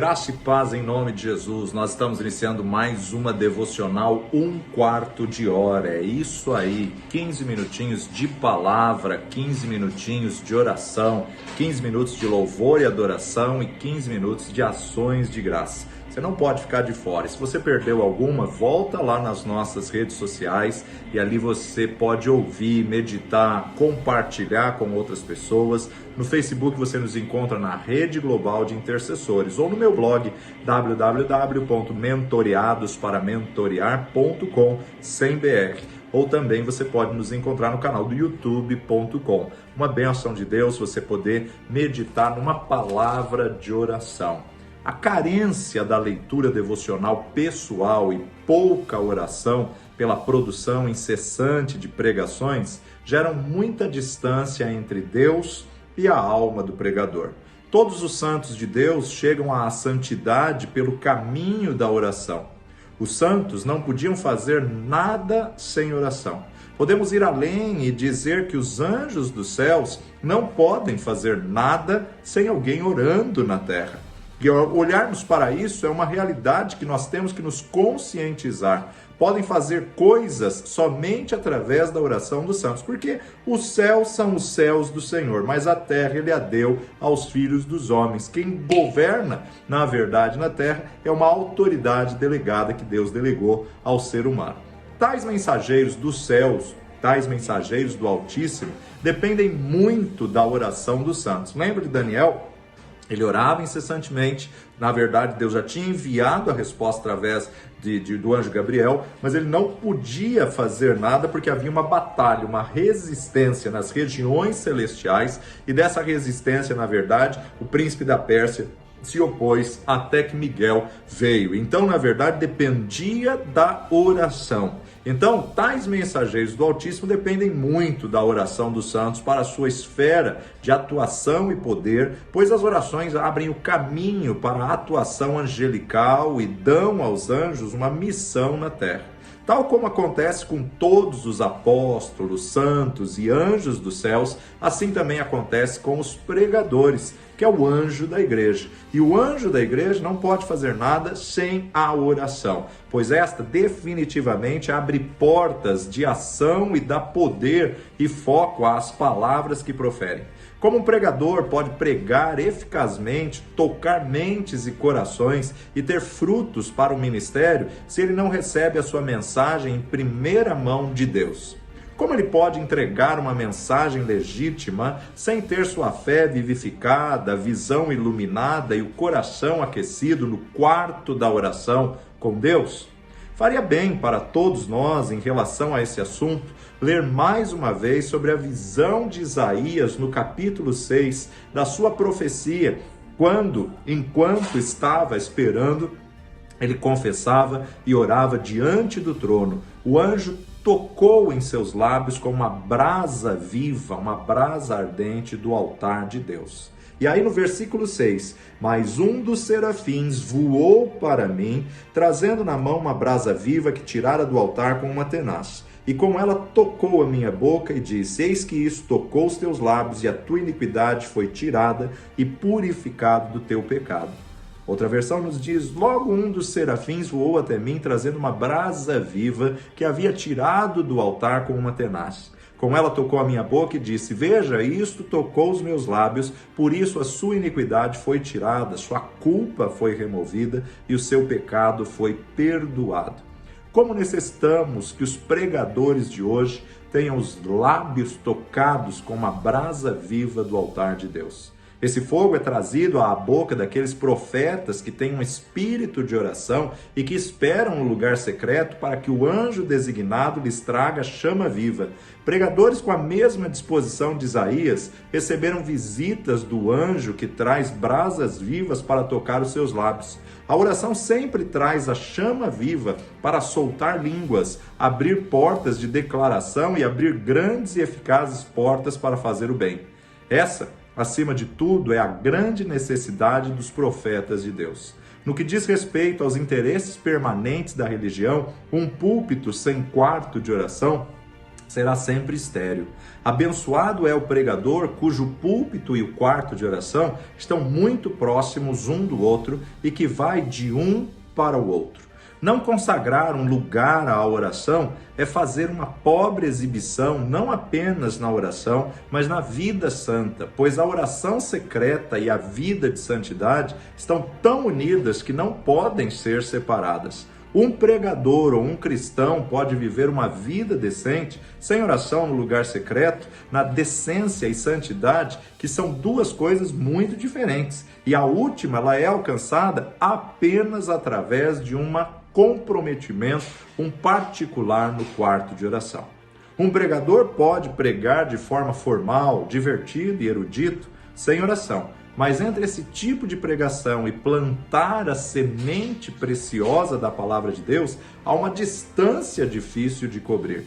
graça e paz em nome de Jesus. Nós estamos iniciando mais uma devocional, 1/4 de hora. É isso aí, 15 minutinhos de palavra, 15 minutinhos de oração, 15 minutos de louvor e adoração e 15 minutos de ações de graça. Você não pode ficar de fora. Se você perdeu alguma, volta lá nas nossas redes sociais e ali você pode ouvir, meditar, compartilhar com outras pessoas. No Facebook você nos encontra na Rede Global de Intercessores ou no meu blog www.mentoreados-para-mentorear.com/br. Ou também você pode nos encontrar no canal do youtube.com. Uma bênção de Deus você poder meditar numa palavra de oração. A carência da leitura devocional pessoal e pouca oração pela produção incessante de pregações geram muita distância entre Deus e a alma do pregador. Todos os santos de Deus chegam à santidade pelo caminho da oração. Os santos não podiam fazer nada sem oração. Podemos ir além e dizer que os anjos dos céus não podem fazer nada sem alguém orando na terra. E olharmos para isso é uma realidade que nós temos que nos conscientizar. Podem fazer coisas somente através da oração dos santos, porque os céus são os céus do Senhor, mas a terra Ele a deu aos filhos dos homens. Quem governa, na verdade, na terra é uma autoridade delegada que Deus delegou ao ser humano. Tais mensageiros dos céus, tais mensageiros do Altíssimo, dependem muito da oração dos santos. Lembra de Daniel? Ele orava incessantemente, na verdade Deus já tinha enviado a resposta através do anjo Gabriel, mas ele não podia fazer nada porque havia uma batalha, uma resistência nas regiões celestiais, e dessa resistência, na verdade, o príncipe da Pérsia se opôs até que Miguel veio. Então, na verdade, dependia da oração. Então, tais mensageiros do Altíssimo dependem muito da oração dos santos para a sua esfera de atuação e poder, pois as orações abrem o caminho para a atuação angelical e dão aos anjos uma missão na terra. Tal como acontece com todos os apóstolos, santos e anjos dos céus, assim também acontece com os pregadores, que é o anjo da igreja. E o anjo da igreja não pode fazer nada sem a oração, pois esta definitivamente abre portas de ação e dá poder e foco às palavras que proferem. Como um pregador pode pregar eficazmente, tocar mentes e corações e ter frutos para o ministério se ele não recebe a sua mensagem em primeira mão de Deus? Como ele pode entregar uma mensagem legítima sem ter sua fé vivificada, a visão iluminada e o coração aquecido no quarto da oração com Deus? Faria bem para todos nós, em relação a esse assunto, ler mais uma vez sobre a visão de Isaías no capítulo 6 da sua profecia, enquanto estava esperando, ele confessava e orava diante do trono. O anjo tocou em seus lábios como uma brasa viva, uma brasa ardente do altar de Deus. E aí no versículo 6, mas um dos serafins voou para mim, trazendo na mão uma brasa viva que tirara do altar com uma tenaz. E com ela tocou a minha boca e disse, eis que isso tocou os teus lábios e a tua iniquidade foi tirada e purificado do teu pecado. Outra versão nos diz, logo um dos serafins voou até mim, trazendo uma brasa viva que havia tirado do altar com uma tenaz. Com ela tocou a minha boca e disse, veja, isto tocou os meus lábios, por isso a sua iniquidade foi tirada, sua culpa foi removida e o seu pecado foi perdoado. Como necessitamos que os pregadores de hoje tenham os lábios tocados com uma brasa viva do altar de Deus. Esse fogo é trazido à boca daqueles profetas que têm um espírito de oração e que esperam um lugar secreto para que o anjo designado lhes traga chama viva. Pregadores com a mesma disposição de Isaías receberam visitas do anjo que traz brasas vivas para tocar os seus lábios. A oração sempre traz a chama viva para soltar línguas, abrir portas de declaração e abrir grandes e eficazes portas para fazer o bem. Essa, acima de tudo, é a grande necessidade dos profetas de Deus. No que diz respeito aos interesses permanentes da religião, um púlpito sem quarto de oração será sempre estéril. Abençoado é o pregador cujo púlpito e o quarto de oração estão muito próximos um do outro e que vai de um para o outro. Não consagrar um lugar à oração é fazer uma pobre exibição não apenas na oração, mas na vida santa, pois a oração secreta e a vida de santidade estão tão unidas que não podem ser separadas. Um pregador ou um cristão pode viver uma vida decente sem oração no lugar secreto, na decência e santidade, que são duas coisas muito diferentes. E a última, ela é alcançada apenas através de um comprometimento, um particular no quarto de oração. Um pregador pode pregar de forma formal, divertido e erudito, sem oração. Mas entre esse tipo de pregação e plantar a semente preciosa da palavra de Deus, há uma distância difícil de cobrir.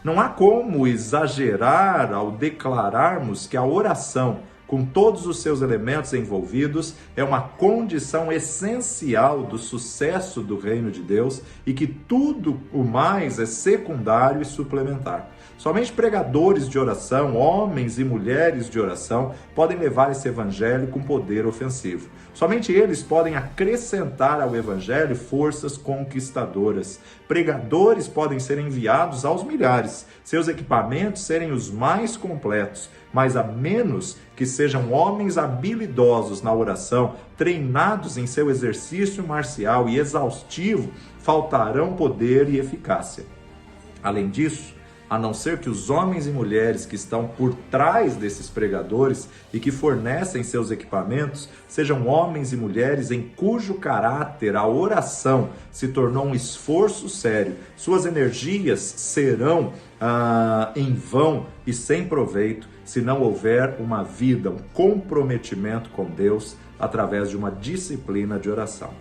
Não há como exagerar ao declararmos que a oração, com todos os seus elementos envolvidos, é uma condição essencial do sucesso do reino de Deus e que tudo o mais é secundário e suplementar. Somente pregadores de oração, homens e mulheres de oração, podem levar esse evangelho com poder ofensivo. Somente eles podem acrescentar ao evangelho forças conquistadoras. Pregadores podem ser enviados aos milhares, seus equipamentos serem os mais completos, mas a menos que sejam homens habilidosos na oração, treinados em seu exercício marcial e exaustivo, faltarão poder e eficácia. Além disso, a não ser que os homens e mulheres que estão por trás desses pregadores e que fornecem seus equipamentos sejam homens e mulheres em cujo caráter a oração se tornou um esforço sério, suas energias serão em vão e sem proveito se não houver uma vida, um comprometimento com Deus através de uma disciplina de oração.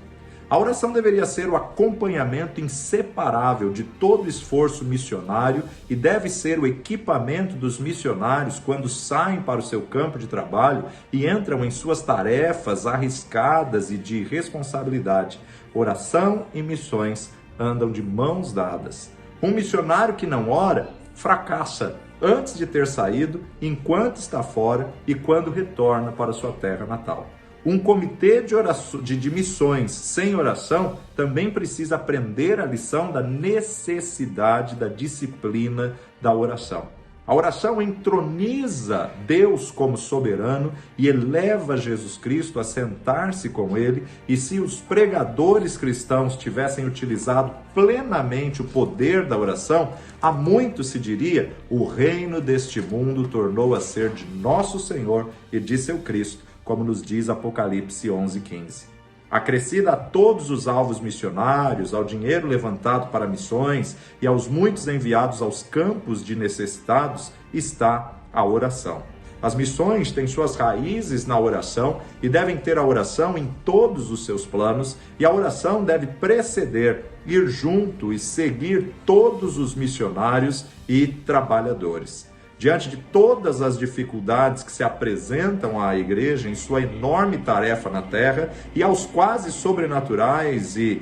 A oração deveria ser o acompanhamento inseparável de todo esforço missionário e deve ser o equipamento dos missionários quando saem para o seu campo de trabalho e entram em suas tarefas arriscadas e de responsabilidade. Oração e missões andam de mãos dadas. Um missionário que não ora fracassa antes de ter saído, enquanto está fora e quando retorna para sua terra natal. Um comitê de missões sem oração também precisa aprender a lição da necessidade da disciplina da oração. A oração entroniza Deus como soberano e eleva Jesus Cristo a sentar-se com ele, e se os pregadores cristãos tivessem utilizado plenamente o poder da oração, há muito se diria: o reino deste mundo tornou a ser de nosso Senhor e de seu Cristo, como nos diz Apocalipse 11:15. Acrescida a todos os alvos missionários, ao dinheiro levantado para missões e aos muitos enviados aos campos de necessitados, está a oração. As missões têm suas raízes na oração e devem ter a oração em todos os seus planos, e a oração deve preceder, ir junto e seguir todos os missionários e trabalhadores. Diante de todas as dificuldades que se apresentam à igreja em sua enorme tarefa na terra e aos quase sobrenaturais e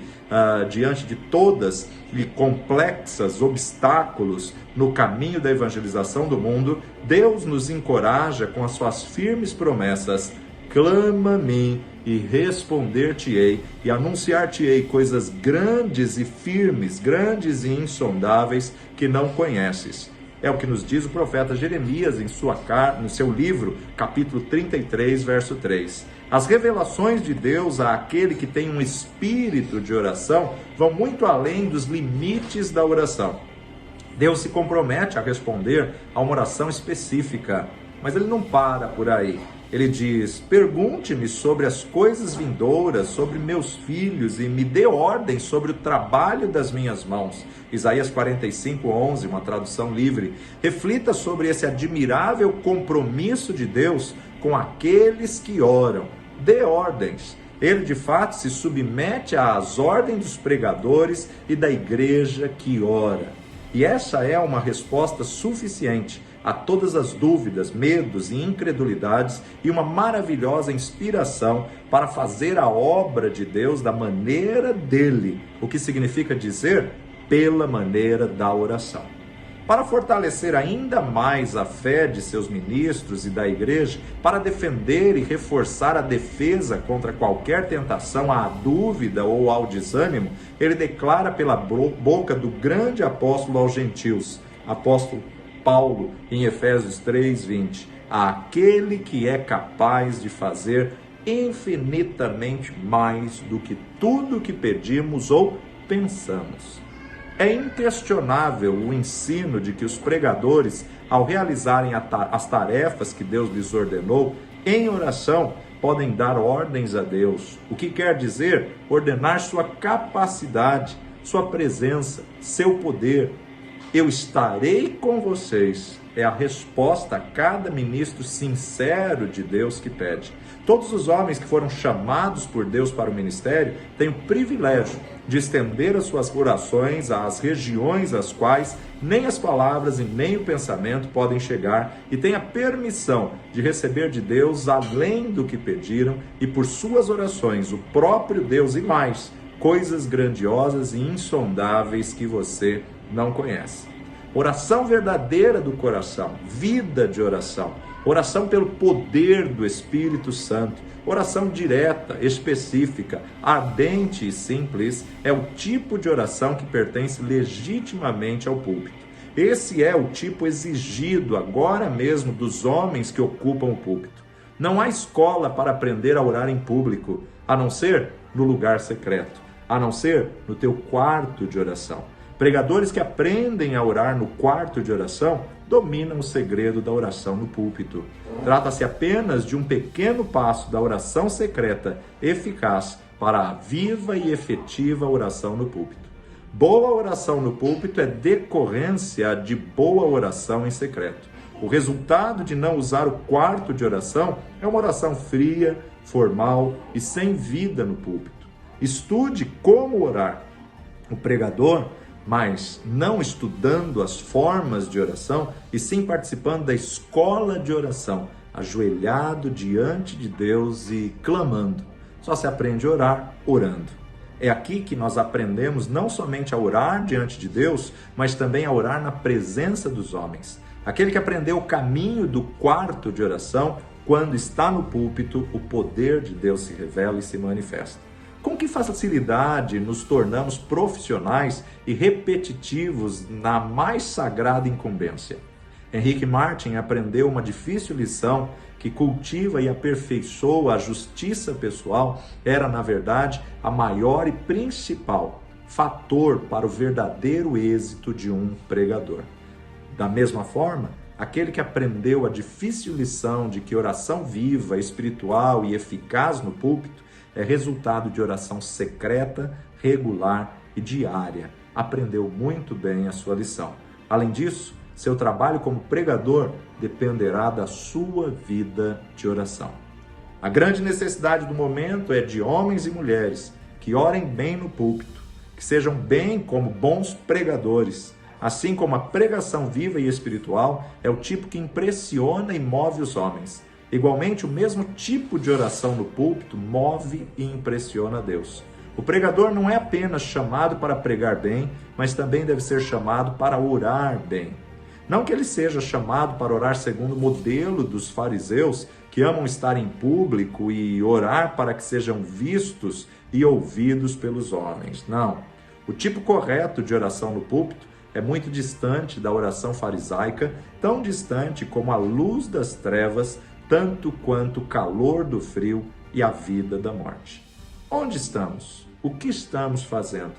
diante de todas e complexas obstáculos no caminho da evangelização do mundo, Deus nos encoraja com as suas firmes promessas: clama a mim e responder-te-ei e anunciar-te-ei coisas grandes e firmes, grandes e insondáveis que não conheces. É o que nos diz o profeta Jeremias no seu livro, capítulo 33, verso 3. As revelações de Deus àquele que tem um espírito de oração vão muito além dos limites da oração. Deus se compromete a responder a uma oração específica, mas ele não para por aí. Ele diz: pergunte-me sobre as coisas vindouras, sobre meus filhos, e me dê ordem sobre o trabalho das minhas mãos. Isaías 45:11, uma tradução livre. Reflita sobre esse admirável compromisso de Deus com aqueles que oram. Dê ordens. Ele de fato se submete às ordens dos pregadores e da igreja que ora. E essa é uma resposta suficiente a todas as dúvidas, medos e incredulidades, e uma maravilhosa inspiração para fazer a obra de Deus da maneira dele, o que significa dizer pela maneira da oração. para fortalecer ainda mais a fé de seus ministros e da igreja, para defender e reforçar a defesa contra qualquer tentação à dúvida ou ao desânimo, ele declara pela boca do grande apóstolo aos gentios, apóstolo Paulo, em Efésios 3:20, aquele que é capaz de fazer infinitamente mais do que tudo que pedimos ou pensamos. É inquestionável o ensino de que os pregadores, ao realizarem as tarefas que Deus lhes ordenou, em oração, podem dar ordens a Deus, o que quer dizer ordenar sua capacidade, sua presença, seu poder. Eu estarei com vocês. É a resposta a cada ministro sincero de Deus que pede. Todos os homens que foram chamados por Deus para o ministério têm o privilégio de estender as suas orações às regiões às quais nem as palavras e nem o pensamento podem chegar, e têm a permissão de receber de Deus além do que pediram, e por suas orações o próprio Deus e mais, coisas grandiosas e insondáveis que você não conhece. Oração verdadeira do coração, vida de oração, oração pelo poder do Espírito Santo, oração direta, específica, ardente e simples, é o tipo de oração que pertence legitimamente ao púlpito. Esse é o tipo exigido agora mesmo dos homens que ocupam o púlpito. Não há escola para aprender a orar em público, a não ser no lugar secreto, a não ser no teu quarto de oração. Pregadores que aprendem a orar no quarto de oração dominam o segredo da oração no púlpito. Trata-se apenas de um pequeno passo da oração secreta eficaz para a viva e efetiva oração no púlpito. Boa oração no púlpito é decorrência de boa oração em secreto. O resultado de não usar o quarto de oração é uma oração fria, formal e sem vida no púlpito. Estude como orar. O pregador, mas não estudando as formas de oração, e sim participando da escola de oração, ajoelhado diante de Deus e clamando. Só se aprende a orar orando. É aqui que nós aprendemos não somente a orar diante de Deus, mas também a orar na presença dos homens. Aquele que aprendeu o caminho do quarto de oração, quando está no púlpito, o poder de Deus se revela e se manifesta. Com que facilidade nos tornamos profissionais e repetitivos na mais sagrada incumbência. Henrique Martin aprendeu uma difícil lição que cultiva e aperfeiçoa a justiça pessoal, era, na verdade, a maior e principal fator para o verdadeiro êxito de um pregador. Da mesma forma, aquele que aprendeu a difícil lição de que oração viva, espiritual e eficaz no púlpito é resultado de oração secreta, regular e diária. Aprendeu muito bem a sua lição. Além disso, seu trabalho como pregador dependerá da sua vida de oração. A grande necessidade do momento é de homens e mulheres que orem bem no púlpito, que sejam bem como bons pregadores. Assim como a pregação viva e espiritual é o tipo que impressiona e move os homens. Igualmente, o mesmo tipo de oração no púlpito move e impressiona Deus. O pregador não é apenas chamado para pregar bem, mas também deve ser chamado para orar bem. Não que ele seja chamado para orar segundo o modelo dos fariseus, que amam estar em público e orar para que sejam vistos e ouvidos pelos homens. Não. O tipo correto de oração no púlpito é muito distante da oração farisaica, tão distante como a luz das trevas, tanto quanto o calor do frio e a vida da morte. Onde estamos? O que estamos fazendo?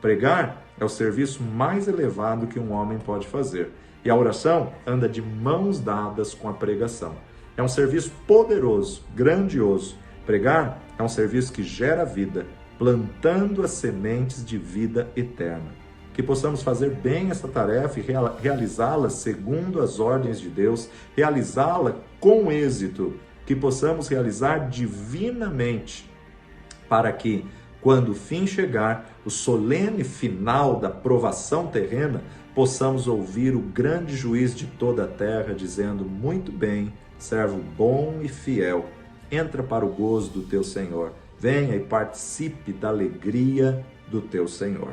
Pregar é o serviço mais elevado que um homem pode fazer, e a oração anda de mãos dadas com a pregação. É um serviço poderoso, grandioso. Pregar é um serviço que gera vida, plantando as sementes de vida eterna. Que possamos fazer bem essa tarefa e realizá-la segundo as ordens de Deus, realizá-la com êxito, que possamos realizar divinamente, para que, quando o fim chegar, o solene final da provação terrena, possamos ouvir o grande juiz de toda a terra dizendo: muito bem, servo bom e fiel, entra para o gozo do teu Senhor, venha e participe da alegria do teu Senhor.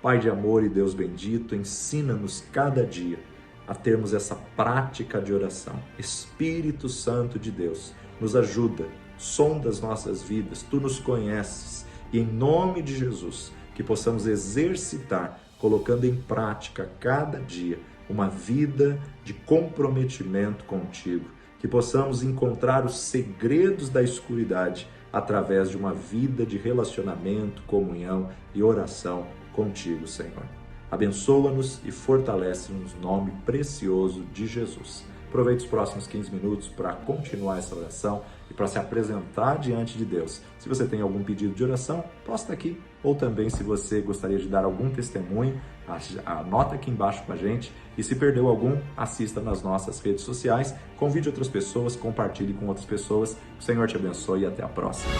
Pai de amor e Deus bendito, ensina-nos cada dia a termos essa prática de oração. Espírito Santo de Deus, nos ajuda, sonda as nossas vidas, Tu nos conheces, e em nome de Jesus, que possamos exercitar, colocando em prática cada dia, uma vida de comprometimento contigo, que possamos encontrar os segredos da escuridade através de uma vida de relacionamento, comunhão e oração contigo, Senhor. Abençoa-nos e fortalece-nos no nome precioso de Jesus. Aproveite os próximos 15 minutos para continuar essa oração e para se apresentar diante de Deus. Se você tem algum pedido de oração, posta aqui. Ou também, se você gostaria de dar algum testemunho, anota aqui embaixo com a gente. E se perdeu algum, assista nas nossas redes sociais. Convide outras pessoas, compartilhe com outras pessoas. O Senhor te abençoe e até a próxima.